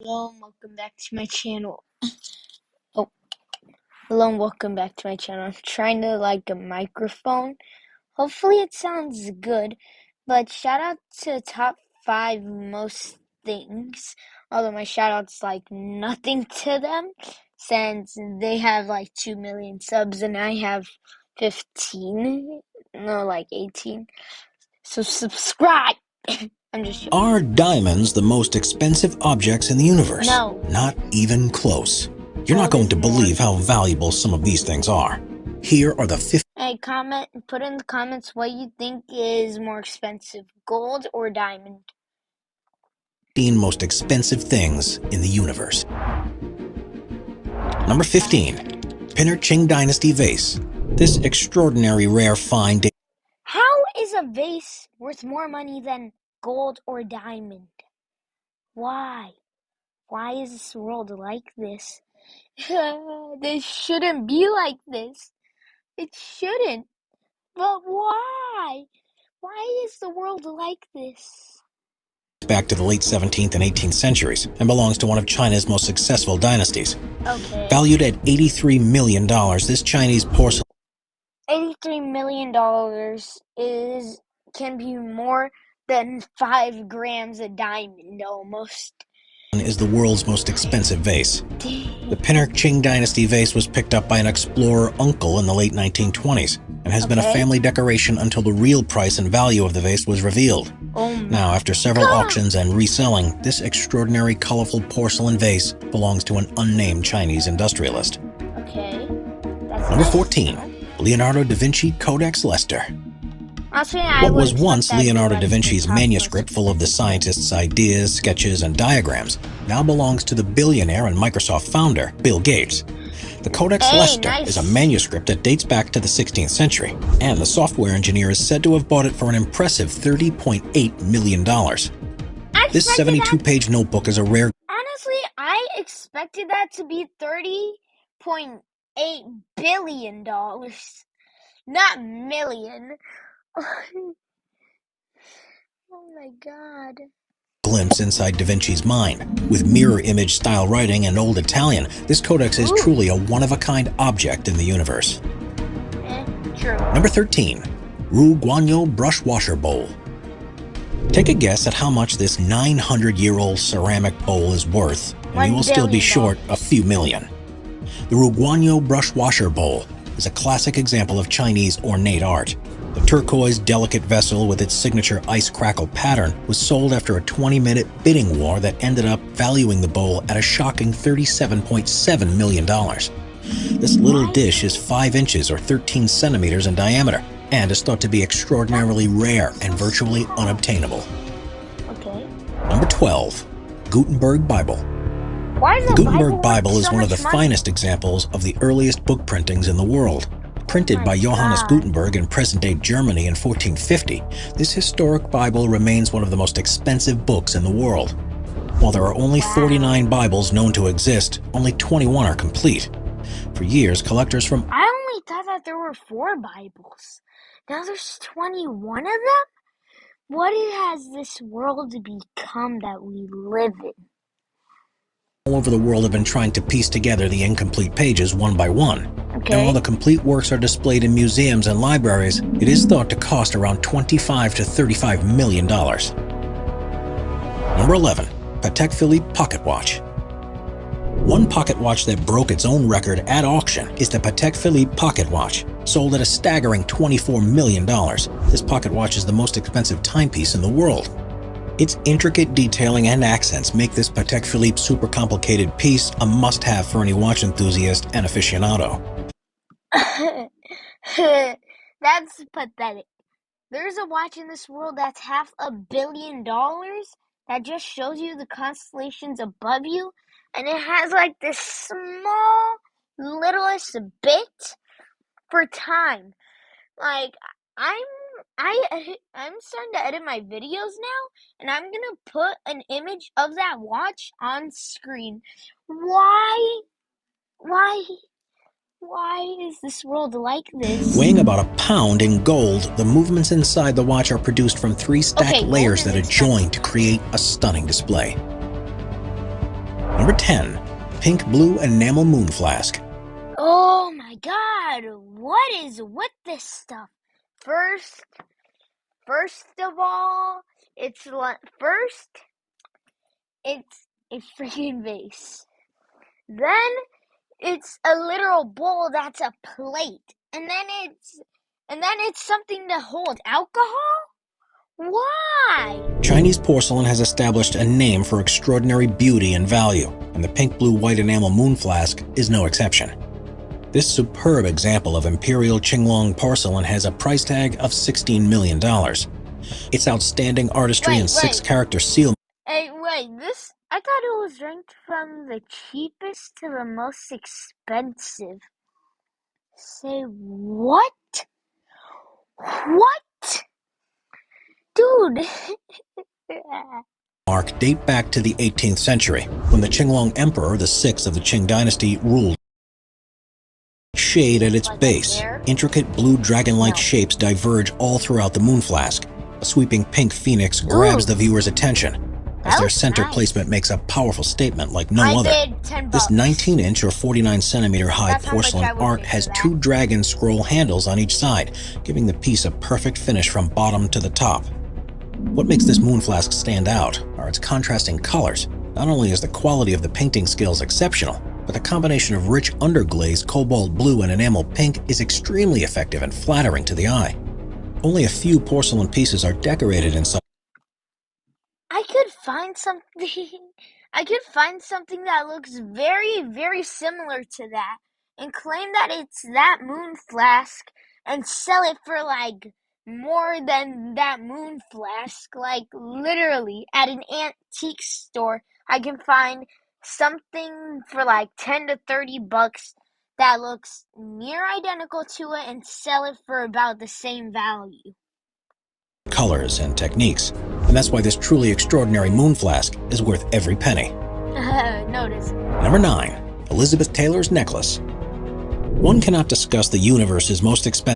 Hello and welcome back to my channel. Oh, hello and welcome back to my channel. I'm trying to like a microphone. Hopefully it sounds good. But shout out to top 5 most things. Although my shout out's like nothing to them since they have like 2 million subs and I have 15. No, like 18. So subscribe. I'm just joking. Are diamonds the most expensive objects in the universe? No. Not even close. You're not going to believe how valuable some of these things are. Here are the 15 Put in the comments what you think is more expensive, gold or diamond. most expensive things in the universe. Number 15. Qing Dynasty Vase. This extraordinary rare find. How is a vase worth more money than gold or diamond? Why? Why is this world like this? This shouldn't be like this. It shouldn't. But why? Why is the world like this? Back to the late 17th and 18th centuries and belongs to one of China's most successful dynasties. Okay. Valued at $83 million, this Chinese porcelain $83 million can be more than 5 grams of diamond almost. is the world's most expensive vase. The Qing Dynasty vase was picked up by an explorer uncle in the late 1920s and has been a family decoration until the real price and value of the vase was revealed. Now, after several auctions and reselling, this extraordinary colorful porcelain vase belongs to an unnamed Chinese industrialist. Okay. Number 14. Leonardo da Vinci Codex Leicester. What was once Leonardo da Vinci's manuscript full of the scientist's ideas, sketches, and diagrams now belongs to the billionaire and Microsoft founder, Bill Gates. The Codex Leicester is a manuscript that dates back to the 16th century, and the software engineer is said to have bought it for an impressive $30.8 million. This 72-page notebook is a rare... Honestly, I expected that to be $30.8 billion, not million. Oh my god. Glimpse inside Da Vinci's mind. With mirror image style writing and Old Italian, this codex is truly a one-of-a-kind object in the universe. True. Number 13. Ruguano brush washer bowl. Take a guess at how much this 900-year-old ceramic bowl is worth, and you will still be short a few million. The Ruguano brush washer bowl is a classic example of Chinese ornate art. The turquoise, delicate vessel with its signature ice crackle pattern was sold after a 20-minute bidding war that ended up valuing the bowl at a shocking $37.7 million. This little dish is 5 inches or 13 centimeters in diameter and is thought to be extraordinarily rare and virtually unobtainable. Okay. Number 12. Gutenberg Bible. The Gutenberg Bible is one of the finest examples of the earliest book printings in the world. Printed by Johannes Gutenberg in present-day Germany in 1450, this historic Bible remains one of the most expensive books in the world. While there are only 49 Bibles known to exist, only 21 are complete. For years, collectors from... I only thought that there were 4 Bibles. Now there's 21 of them? What has this world become that we live in? all over the world have been trying to piece together the incomplete pages one by one. And while the complete works are displayed in museums and libraries, it is thought to cost around $25 to $35 million. Number 11. Patek Philippe Pocket Watch. One pocket watch that broke its own record at auction is the Patek Philippe Pocket Watch, sold at a staggering $24 million. This pocket watch is the most expensive timepiece in the world. Its intricate detailing and accents make this Patek Philippe super complicated piece a must-have for any watch enthusiast and aficionado. That's pathetic. There's a watch in this world that's $500 million that just shows you the constellations above you, and it has like this small, littlest bit for time. Like, I'm starting to edit my videos now, and I'm gonna put an image of that watch on screen. Why is this world like this? Weighing about a pound in gold, the movements inside the watch are produced from 3 stacked layers that adjoin to create a stunning display. Number 10. Pink Blue Enamel Moon Flask. Oh my god, what is with this stuff? First of all, it's a freaking vase. Then it's a literal bowl that's a plate. And then it's something to hold alcohol? Why? Chinese porcelain has established a name for extraordinary beauty and value, and the pink blue white enamel moon flask is no exception. This superb example of imperial Qing porcelain has a price tag of $16 million. Its outstanding artistry and 6-character seal. Hey, wait, I thought it was ranked from the cheapest to the most expensive. Say what? What? Dude. Mark date back to the 18th century, when the Qing Emperor, the 6th of the Qing Dynasty, ruled. Shade at its base, intricate blue dragon-like shapes diverge all throughout the moon flask. A sweeping pink phoenix grabs the viewer's attention, as their center placement makes a powerful statement like no other. This 19-inch or 49-centimeter high porcelain art has 2 dragon scroll handles on each side, giving the piece a perfect finish from bottom to the top. What makes this moon flask stand out are its contrasting colors. Not only is the quality of the painting skills exceptional, but the combination of rich underglaze cobalt blue and enamel pink is extremely effective and flattering to the eye. Only a few porcelain pieces are decorated in such. I could find something that looks very, very similar to that and claim that it's that moon flask and sell it for like more than that moon flask. Like literally at an antique store, I can find something for like 10 to 30 bucks that looks near identical to it and sell it for about the same value. Colors and techniques, and that's why this truly extraordinary moon flask is worth every penny. Notice. Number 9. Elizabeth Taylor's necklace. One cannot discuss the universe's most expensive.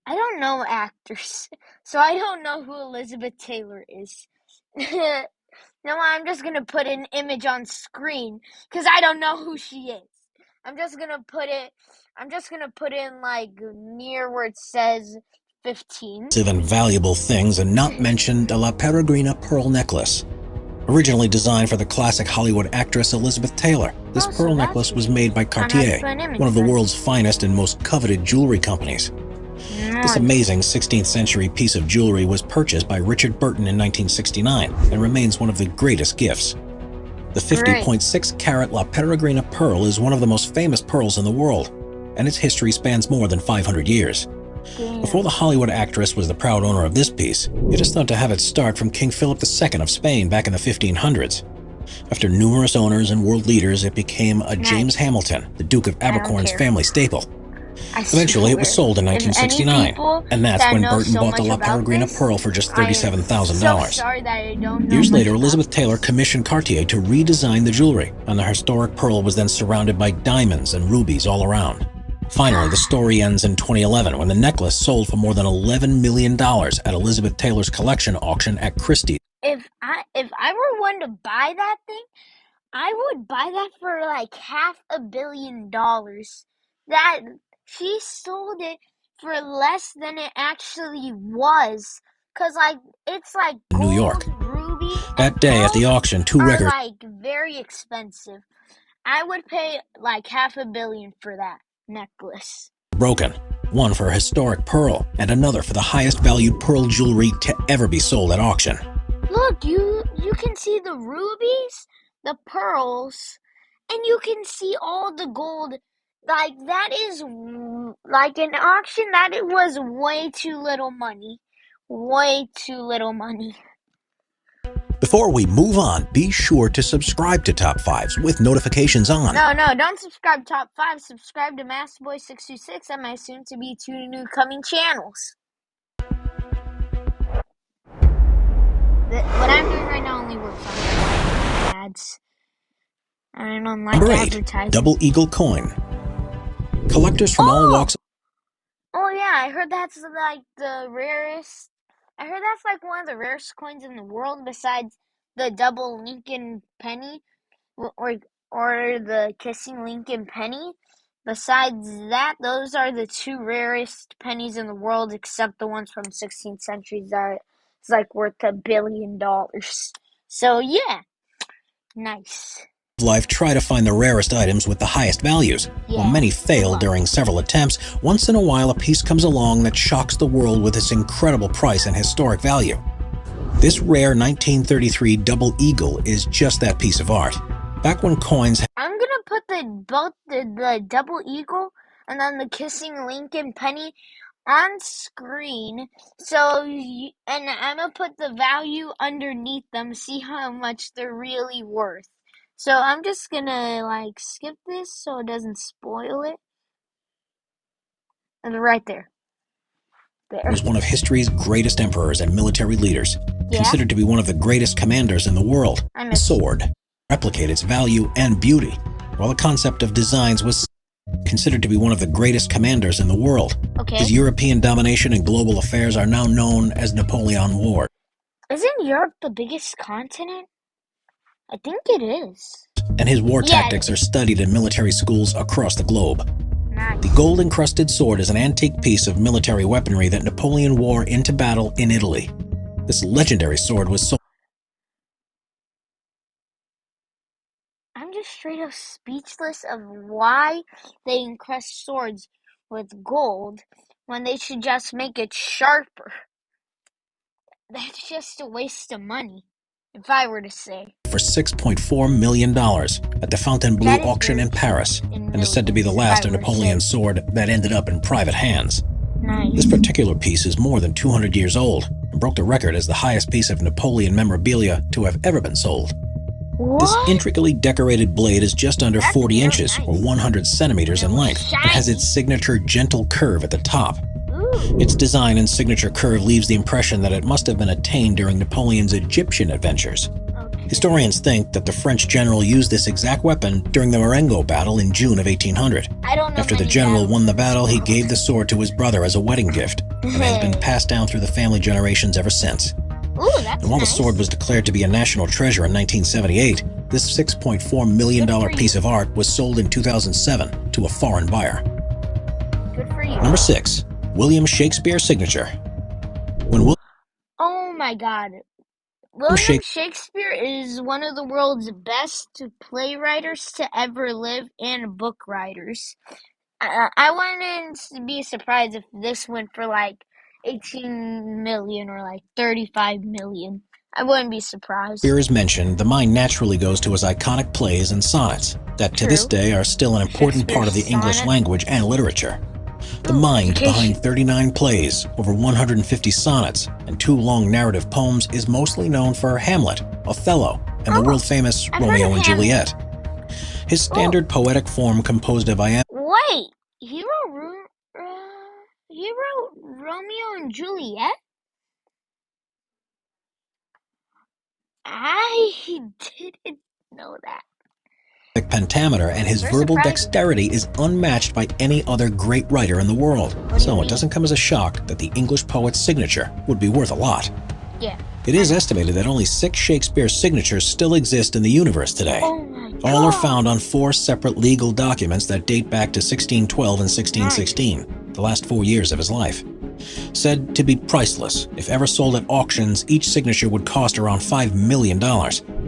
I don't know actors, so I don't know who Elizabeth Taylor is. No, I'm just gonna put an image on screen because I don't know who she is. I'm just gonna put in like near where it says 15. And valuable things, and not mentioned a La Peregrina pearl necklace. Originally designed for the classic Hollywood actress Elizabeth Taylor, this pearl necklace was made by Cartier, one of the world's finest and most coveted jewelry companies. This amazing 16th century piece of jewelry was purchased by Richard Burton in 1969 and remains one of the greatest gifts. The 50.6 carat La Peregrina pearl is one of the most famous pearls in the world, and its history spans more than 500 years. Before the Hollywood actress was the proud owner of this piece, it is thought to have its start from King Philippe II of Spain back in the 1500s. After numerous owners and world leaders, it became a James Hamilton, the Duke of Abercorn's family staple. Eventually, it was sold in 1969, and that's when Burton bought the La Peregrina pearl for just $37,000. Years later, Elizabeth Taylor commissioned Cartier to redesign the jewelry, and the historic pearl was then surrounded by diamonds and rubies all around. Finally, the story ends in 2011 when the necklace sold for more than $11 million at Elizabeth Taylor's collection auction at Christie's. If I were one to buy that thing, I would buy that for like $500 million. That she sold it for less than it actually was, cause like it's like gold, New York. Ruby, that day at the auction, 2 records are like very expensive. I would pay like $500 million for that necklace. Broken. One for a historic pearl, and another for the highest valued pearl jewelry to ever be sold at auction. Look, you can see the rubies, the pearls, and you can see all the gold. Like, that is, like, an auction, that it was way too little money. Way too little money. Before we move on, be sure to subscribe to Top 5s with notifications on. No, don't subscribe to Top 5. Subscribe to MasterBoy626 and my soon-to-be 2 new coming channels. What I'm doing right now only works on ads. I don't like advertising. Double Eagle coin. Collectors from all walks. Oh yeah, I heard that's like the rarest. I heard that's like one of the rarest coins in the world besides the double Lincoln penny or the kissing Lincoln penny. Besides that, those are the two rarest pennies in the world, except the ones from 16th centuries that is like worth $1 billion. So yeah, nice. Life try to find the rarest items with the highest values. Yeah, While many fail during several attempts, once in a while a piece comes along that shocks the world with its incredible price and historic value. This rare 1933 double eagle is just that piece of art. Back when coins... I'm gonna put both the double eagle and then the kissing Lincoln penny on screen, and I'm gonna put the value underneath them, see how much they're really worth. So I'm just gonna like skip this so it doesn't spoil it. And right there. was one of history's greatest emperors and military leaders, considered to be one of the greatest commanders in the world. The sword replicated its value and beauty, while the concept of designs was considered to be one of the greatest commanders in the world. His European domination and global affairs are now known as Napoleon Wars. Isn't Europe the biggest continent? I think it is. And his war tactics are studied in military schools across the globe. Nice. The gold-encrusted sword is an antique piece of military weaponry that Napoleon wore into battle in Italy. This legendary sword was sold... I'm just straight up speechless of why they encrust swords with gold when they should just make it sharper. That's just a waste of money, if I were to say. For $6.4 million at the Fontainebleau auction in Paris, and is said to be the last of Napoleon's sword that ended up in private hands. Nice. This particular piece is more than 200 years old and broke the record as the highest piece of Napoleon memorabilia to have ever been sold. What? This intricately decorated blade is just under 40 inches or 100 centimeters in length. It has its signature gentle curve at the top. Its design and signature curve leaves the impression that it must have been attained during Napoleon's Egyptian adventures. Historians think that the French general used this exact weapon during the Marengo battle in June of 1800. After the general won the battle, he gave the sword to his brother as a wedding gift, and it has been passed down through the family generations ever since. And while the sword was declared to be a national treasure in 1978, this $6.4 million piece of art was sold in 2007 to a foreign buyer. Good for you. Number 6. William Shakespeare signature. Oh my God. William Shakespeare is one of the world's best playwrights to ever live and book writers. I wouldn't be surprised if this went for like 18 million or like 35 million. I wouldn't be surprised. Shakespeare is mentioned, the mind naturally goes to his iconic plays and sonnets that to this day are still an important part of the English language and literature. The mind behind 39 plays, over 150 sonnets, and 2 long narrative poems is mostly known for Hamlet, Othello, and the world-famous Romeo and Juliet. His standard poetic form composed of Wait, he wrote Romeo and Juliet? I didn't know that. Pentameter, and his verbal dexterity is unmatched by any other great writer in the world. So it doesn't come as a shock that the English poet's signature would be worth a lot. Yeah. It is estimated that only 6 Shakespeare signatures still exist in the universe today. Oh my God. All are found on 4 separate legal documents that date back to 1612 and 1616, the last 4 years of his life. Said to be priceless. If ever sold at auctions, each signature would cost around $5 million,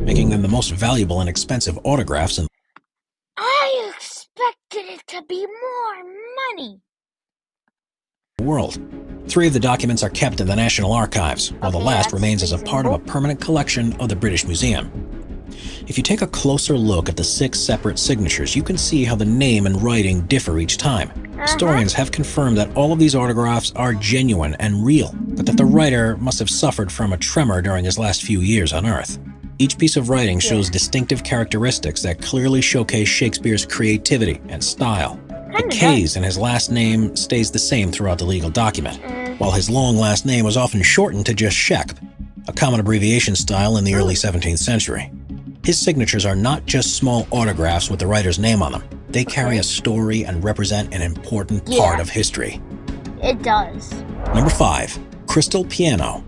making them the most valuable and expensive autographs in I expected it to be more money. The world. 3 of the documents are kept in the National Archives, while the last remains as a part of a permanent collection of the British Museum. If you take a closer look at the 6 separate signatures, you can see how the name and writing differ each time. Historians have confirmed that all of these autographs are genuine and real, but that the writer must have suffered from a tremor during his last few years on Earth. Each piece of writing shows distinctive characteristics that clearly showcase Shakespeare's creativity and style. The K's in his last name stays the same throughout the legal document, while his long last name was often shortened to just Shek, a common abbreviation style in the early 17th century. His signatures are not just small autographs with the writer's name on them. They carry a story and represent an important part of history. It does. Number 5. Crystal Piano.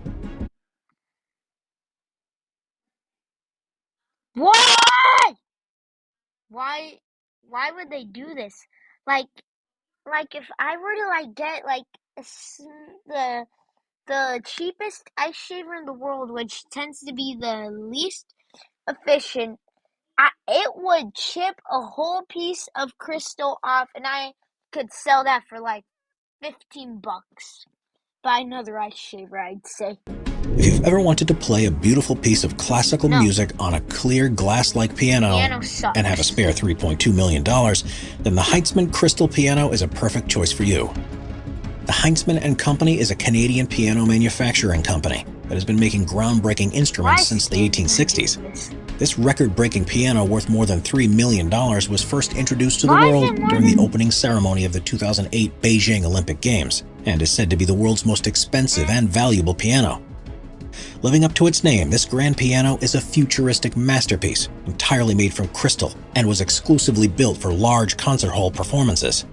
What? Why would they do this? Like if I were to like get like the cheapest ice shaver in the world, which tends to be the least efficient, it would chip a whole piece of crystal off, and I could sell that for like $15. Buy another ice shaver, I'd say. If you've ever wanted to play a beautiful piece of classical music on a clear glass-like piano and have a spare $3.2 million, then the Heitzman Crystal Piano is a perfect choice for you. The Heitzman & Company is a Canadian piano manufacturing company that has been making groundbreaking instruments since the 1860s. This record-breaking piano, worth more than $3 million, was first introduced to the world during the opening ceremony of the 2008 Beijing Olympic Games, and is said to be the world's most expensive and valuable piano. Living up to its name, this grand piano is a futuristic masterpiece, entirely made from crystal, and was exclusively built for large concert hall performances.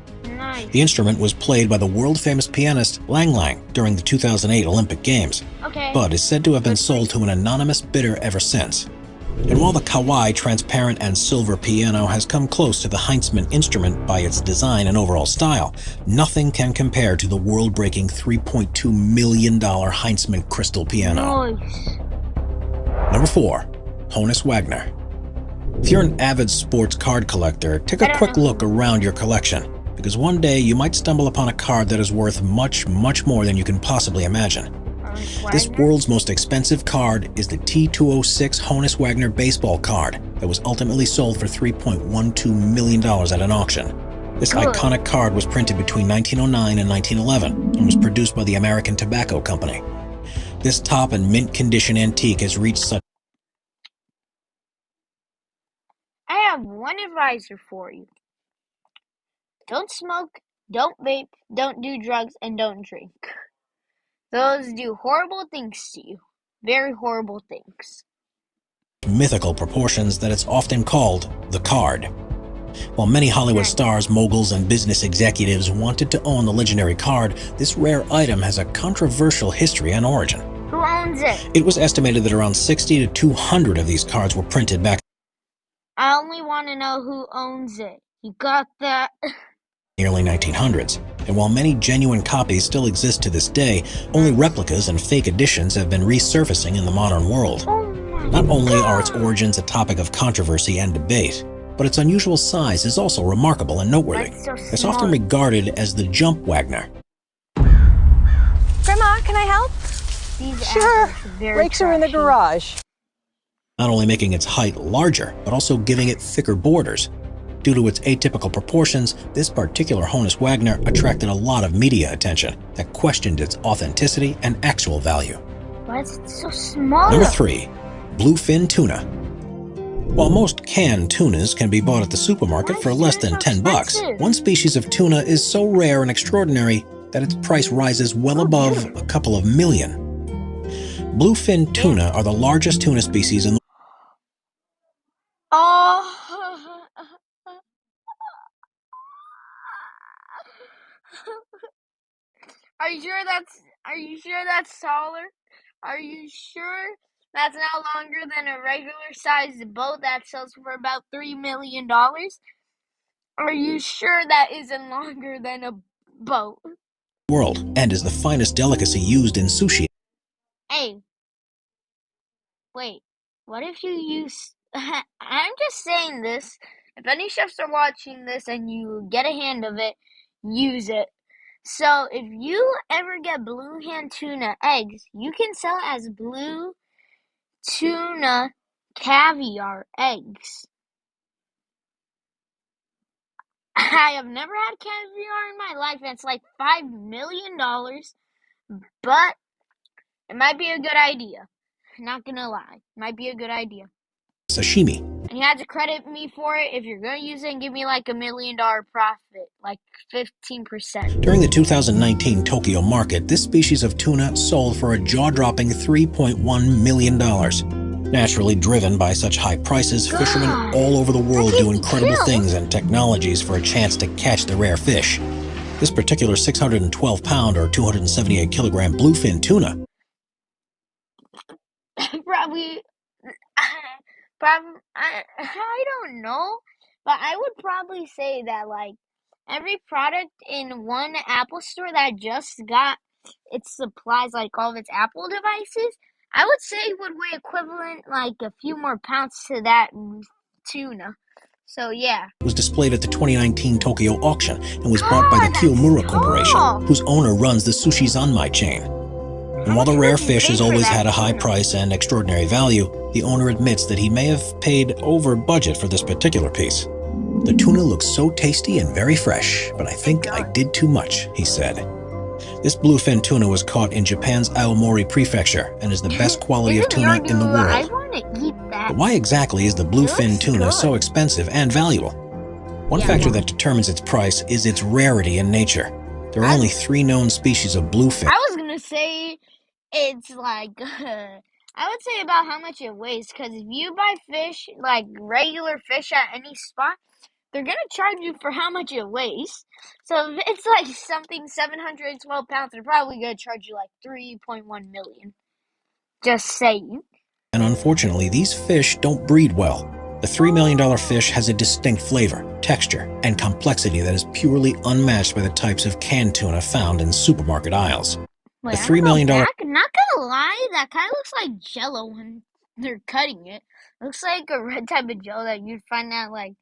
The instrument was played by the world-famous pianist Lang Lang during the 2008 Olympic Games, but is said to have been sold to an anonymous bidder ever since. And while the Kawai transparent and silver piano has come close to the Heitzman instrument by its design and overall style, nothing can compare to the world-breaking $3.2 million Heitzman crystal piano. Number 4. Honus Wagner. If you're an avid sports card collector, take a quick look around your collection, because one day you might stumble upon a card that is worth much, much more than you can possibly imagine. This world's most expensive card is the T206 Honus Wagner baseball card that was ultimately sold for $3.12 million at an auction. This iconic card was printed between 1909 and 1911 and was produced by the American Tobacco Company. This top and mint condition antique has reached such... I have one advisor for you. Don't smoke, don't vape, don't do drugs, and don't drink. Those do horrible things to you. Very horrible things. mythical proportions that it's often called the card. While many Hollywood stars, moguls, and business executives wanted to own the legendary card, this rare item has a controversial history and origin. Who owns it? It was estimated that around 60 to 200 of these cards were printed back. I only want to know who owns it. You got that? The early 1900s, and while many genuine copies still exist to this day, only replicas and fake editions have been resurfacing in the modern world. Not only are its origins a topic of controversy and debate, but its unusual size is also remarkable and noteworthy. It's often regarded as the jump Wagner. Grandma, can I help? Sure. Brakes are in the garage. Not only making its height larger, but also giving it thicker borders. Due to its atypical proportions, this particular Honus Wagner attracted a lot of media attention that questioned its authenticity and actual value. Why is it so small? Number 3. Bluefin Tuna. While most canned tunas can be bought at the supermarket for less than $10, one species of tuna is so rare and extraordinary that its price rises well above a couple of million. Bluefin tuna are the largest tuna species in the Are you sure that's taller? Are you sure that's no longer than a regular sized boat that sells for about $3 million? Are you sure that isn't longer than a boat? world and is the finest delicacy used in sushi. Hey, wait, what if you use... I'm just saying this. If any chefs are watching this and you get a hand of it, use it. So if you ever get blue hand tuna eggs, you can sell it as blue tuna caviar eggs. I have never had caviar in my life, and it's like $5 million, but it might be a good idea. Not gonna lie, might be a good idea. Sashimi. And you have to credit me for it. If you're gonna use it and give me like $1 million profit, like 15%. During the 2019 Tokyo market, this species of tuna sold for a jaw-dropping $3.1 million. Naturally driven by such high prices, fishermen all over the world do incredible things and technologies for a chance to catch the rare fish. This particular 612-pound or 278-kilogram bluefin tuna I don't know, but I would probably say that like every product in one Apple store that just got its supplies, like all of its Apple devices, I would say would weigh equivalent like a few more pounds to that tuna. So yeah. Was displayed at the 2019 Tokyo auction and was bought by the Kiyomura Corporation, whose owner runs the Sushi Zanmai chain. And while the rare fish has always had a high price and extraordinary value, the owner admits that he may have paid over budget for this particular piece. The tuna looks so tasty and very fresh, but I think I did too much, he said. This bluefin tuna was caught in Japan's Aomori Prefecture and is the best quality of tuna in the world. I want to eat that. But why exactly is the bluefin tuna so expensive and valuable? One factor that determines its price is its rarity in nature. There are only 3 known species of bluefin. I was gonna say it's like I would say about how much it weighs, because if you buy fish, like regular fish at any spot, they're gonna charge you for how much it weighs. So if it's like something 712 pounds, they're probably gonna charge you like 3.1 million. Just saying. And unfortunately, these fish don't breed well. The $3 million fish has a distinct flavor, texture, and complexity that is purely unmatched by the types of canned tuna found in supermarket aisles. Wait, the $3 million. Not gonna lie, that kind of looks like Jello when they're cutting it. Looks like a red type of Jello that you'd find at like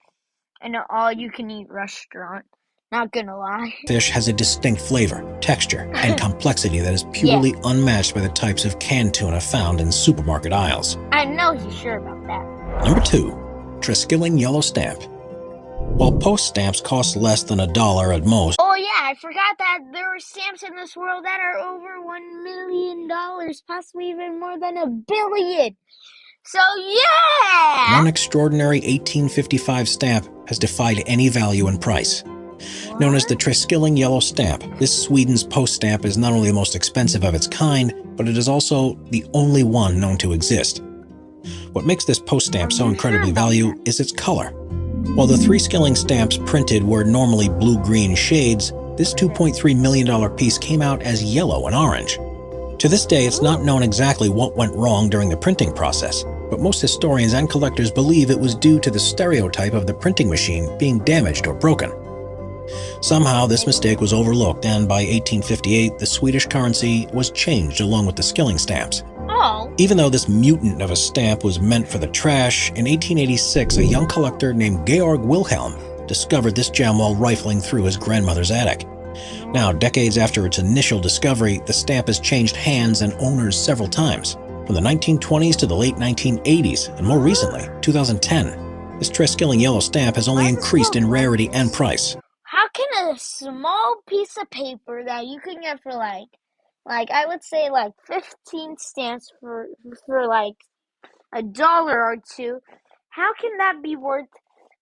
in an all-you-can-eat restaurant. Not gonna lie. Fish has a distinct flavor, texture, and complexity that is purely unmatched by the types of canned tuna found in supermarket aisles. I know he's sure about that. Number 2. Triskelion Yellow Stamp. While post stamps cost less than $1 at most. Oh yeah, I forgot that there are stamps in this world that are over $1 million, possibly even more than $1 billion. So yeah! One extraordinary 1855 stamp has defied any value and price. Known as the Triskelion Yellow Stamp, this Sweden's post stamp is not only the most expensive of its kind, but it is also the only one known to exist. What makes this post stamp so incredibly valuable is its color. While the 3 skilling stamps printed were normally blue-green shades, this $2.3 million piece came out as yellow and orange. To this day, it's not known exactly what went wrong during the printing process, but most historians and collectors believe it was due to the stereotype of the printing machine being damaged or broken. Somehow, this mistake was overlooked, and by 1858, the Swedish currency was changed along with the skilling stamps. Oh. Even though this mutant of a stamp was meant for the trash, in 1886, a young collector named Georg Wilhelm discovered this gem while rifling through his grandmother's attic. Now, decades after its initial discovery, the stamp has changed hands and owners several times, from the 1920s to the late 1980s, and more recently, 2010. This Triskelion Yellow Stamp has only increased in rarity and price. How can a small piece of paper that you can get for like I would say like 15 stamps for like $1 or $2, how can that be worth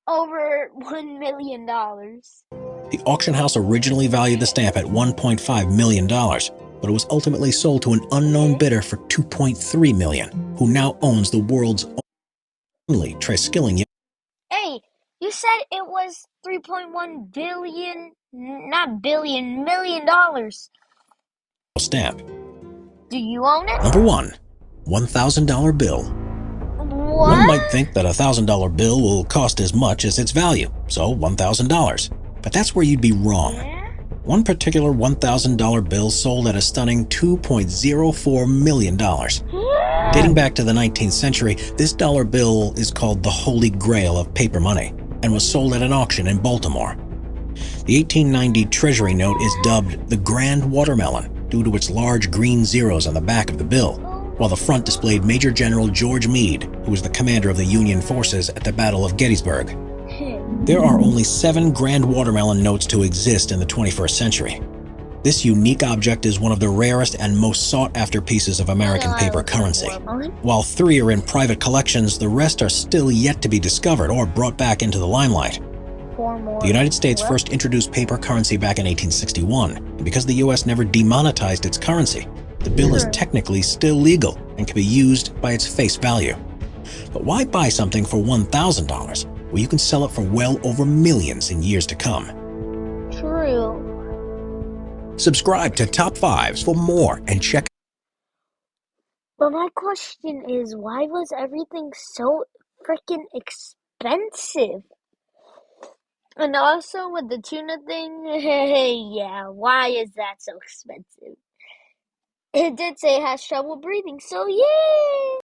over $1 million? The auction house originally valued the stamp at $1.5 million, but it was ultimately sold to an unknown bidder for $2.3 million, who now owns the world's only Triskelion. Hey, you said it was 3.1 billion, not billion, $1 million. Stamp. Do you own it? Number 1. $1,000 bill. What? One might think that a $1,000 bill will cost as much as its value, so $1,000. But that's where you'd be wrong. One particular $1,000 bill sold at a stunning $2.04 million. Dating back to the 19th century, this dollar bill is called the Holy Grail of paper money and was sold at an auction in Baltimore. The 1890 Treasury note is dubbed the Grand Watermelon due to its large green zeros on the back of the bill, while the front displayed Major General George Meade, who was the commander of the Union forces at the Battle of Gettysburg. There are only 7 Grand Watermelon notes to exist in the 21st century. This unique object is one of the rarest and most sought-after pieces of American paper currency. While 3 are in private collections, the rest are still yet to be discovered or brought back into the limelight. The United States first introduced paper currency back in 1861, and because the U.S. never demonetized its currency, the bill is technically still legal and can be used by its face value. But why buy something for $1,000 where you can sell it for well over millions in years to come? True. Subscribe to Top 5s for more and check. But my question is, why was everything so freaking expensive. And also with the tuna thing, yeah, why is that so expensive? It did say it has trouble breathing, so yay!